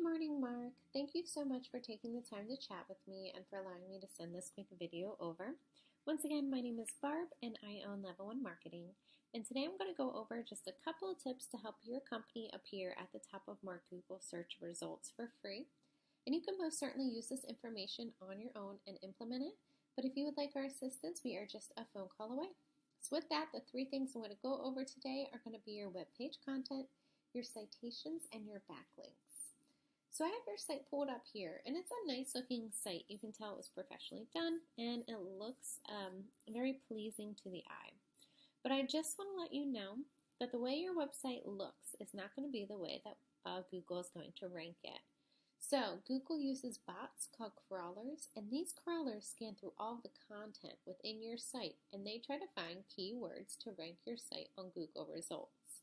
Good morning, Mark. Thank you so much for taking the time to chat with me and for allowing me to send this quick video over. Once again, my name is Barb and I own Level 1 Marketing. And today I'm going to go over just a couple of tips to help your company appear at the top of more Google search results for free. And you can most certainly use this information on your own and implement it. But if you would like our assistance, we are just a phone call away. So with that, the three things I'm going to go over today are going to be your web page content, your citations, and your backlinks. So I have your site pulled up here, and it's a nice looking site. You can tell it was professionally done, and it looks very pleasing to the eye. But I just want to let you know that the way your website looks is not going to be the way that Google is going to rank it. So Google uses bots called crawlers, and these crawlers scan through all the content within your site, and they try to find keywords to rank your site on Google results.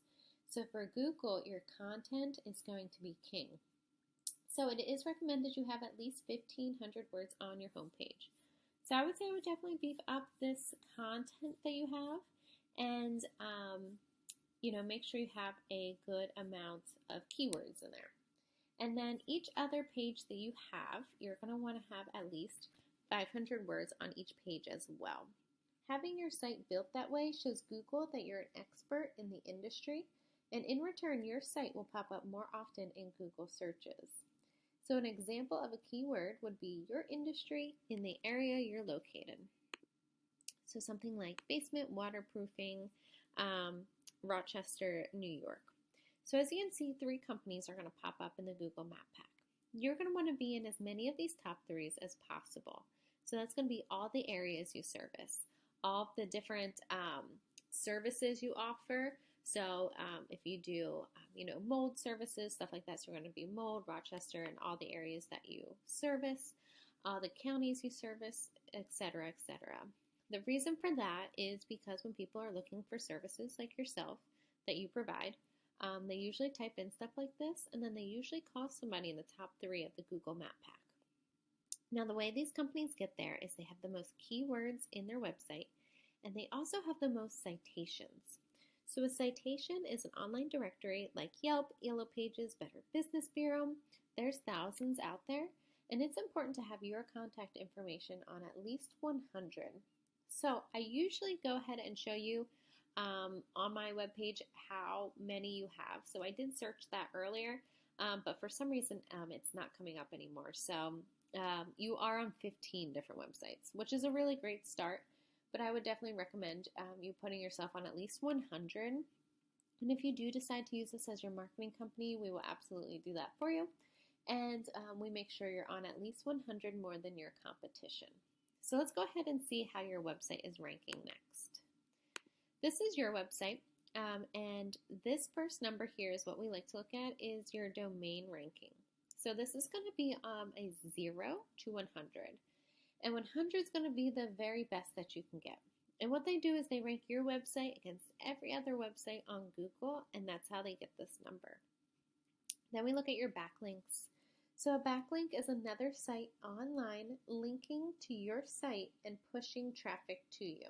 So for Google, your content is going to be king. So it is recommended you have at least 1,500 words on your homepage. So I would say I would definitely beef up this content that you have and, make sure you have a good amount of keywords in there. And then each other page that you have, you're going to want to have at least 500 words on each page as well. Having your site built that way shows Google that you're an expert in the industry, and in return, your site will pop up more often in Google searches. So an example of a keyword would be your industry in the area you're located. So something like basement waterproofing, Rochester, New York. So as you can see, three companies are going to pop up in the Google Map Pack. You're going to want to be in as many of these top threes as possible. So that's going to be all the areas you service, all of the different services you offer. So if you do, mold services, stuff like that, so we're going to be mold, Rochester, and all the areas that you service, all the counties you service, etc., etc. The reason for that is because when people are looking for services like yourself that you provide, they usually type in stuff like this, and then they usually call somebody in the top three of the Google Map Pack. Now, the way these companies get there is they have the most keywords in their website, and they also have the most citations. So a citation is an online directory like Yelp, Yellow Pages, Better Business Bureau. There's thousands out there, and it's important to have your contact information on at least 100. So I usually go ahead and show you on my webpage how many you have. So I did search that earlier, but for some reason it's not coming up anymore. So you are on 15 different websites, which is a really great start. But I would definitely recommend you putting yourself on at least 100. And if you do decide to use this as your marketing company, we will absolutely do that for you. And we make sure you're on at least 100 more than your competition. So let's go ahead and see how your website is ranking next. This is your website. And this first number here is what we like to look at is your domain ranking. So this is going to be a 0 to 100. And 100 is going to be the very best that you can get. And what they do is they rank your website against every other website on Google, and that's how they get this number. Then we look at your backlinks. So a backlink is another site online linking to your site and pushing traffic to you.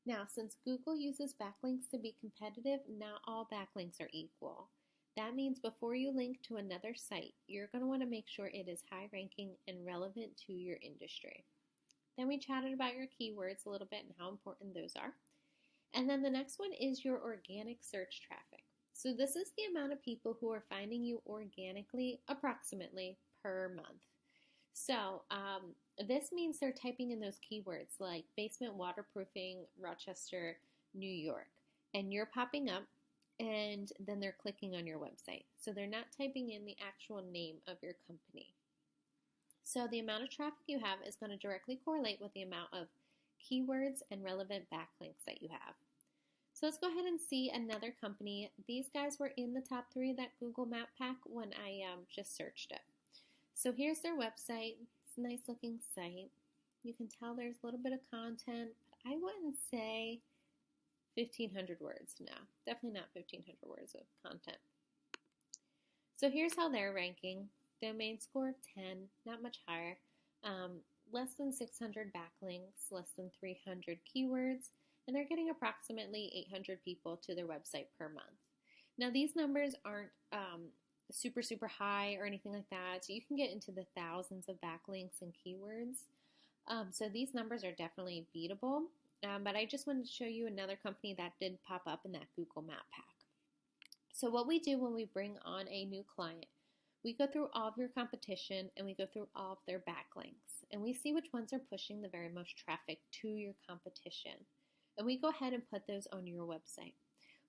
Now, since Google uses backlinks to be competitive, not all backlinks are equal. That means before you link to another site, you're going to want to make sure it is high ranking and relevant to your industry. Then we chatted about your keywords a little bit and how important those are. And then the next one is your organic search traffic. So this is the amount of people who are finding you organically approximately per month. So this means they're typing in those keywords like basement waterproofing, Rochester, New York, and you're popping up. And then they're clicking on your website. So they're not typing in the actual name of your company. So the amount of traffic you have is going to directly correlate with the amount of keywords and relevant backlinks that you have. So let's go ahead and see another company. These guys were in the top 3 of that Google Map Pack when I just searched it. So here's their website. It's a nice looking site. You can tell there's a little bit of content, but I wouldn't say 1,500 words. No, definitely not 1,500 words of content. So here's how they're ranking. Domain score of 10, not much higher. Less than 600 backlinks, less than 300 keywords, and they're getting approximately 800 people to their website per month. Now these numbers aren't super, super high or anything like that. So you can get into the thousands of backlinks and keywords. So these numbers are definitely beatable. But I just wanted to show you another company that did pop up in that Google Map Pack. So what we do when we bring on a new client, we go through all of your competition and we go through all of their backlinks. And we see which ones are pushing the very most traffic to your competition. And we go ahead and put those on your website.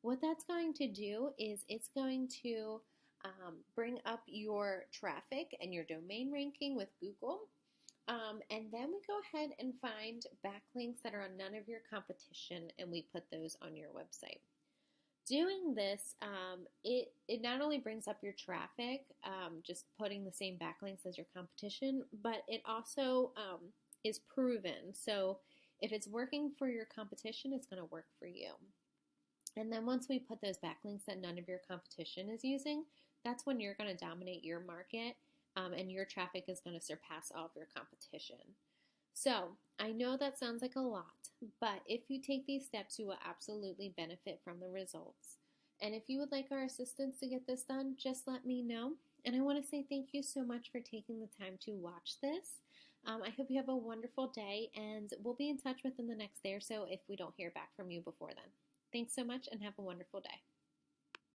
What that's going to do is it's going to bring up your traffic and your domain ranking with Google. And then we go ahead and find backlinks that are on none of your competition, and we put those on your website. Doing this, it not only brings up your traffic, just putting the same backlinks as your competition, but it also is proven. So if it's working for your competition, it's going to work for you. And then once we put those backlinks that none of your competition is using, that's when you're going to dominate your market. And your traffic is going to surpass all of your competition. So I know that sounds like a lot, but if you take these steps, you will absolutely benefit from the results. And if you would like our assistance to get this done, just let me know. And I want to say thank you so much for taking the time to watch this. I hope you have a wonderful day, and we'll be in touch within the next day or so if we don't hear back from you before then. Thanks so much, and have a wonderful day.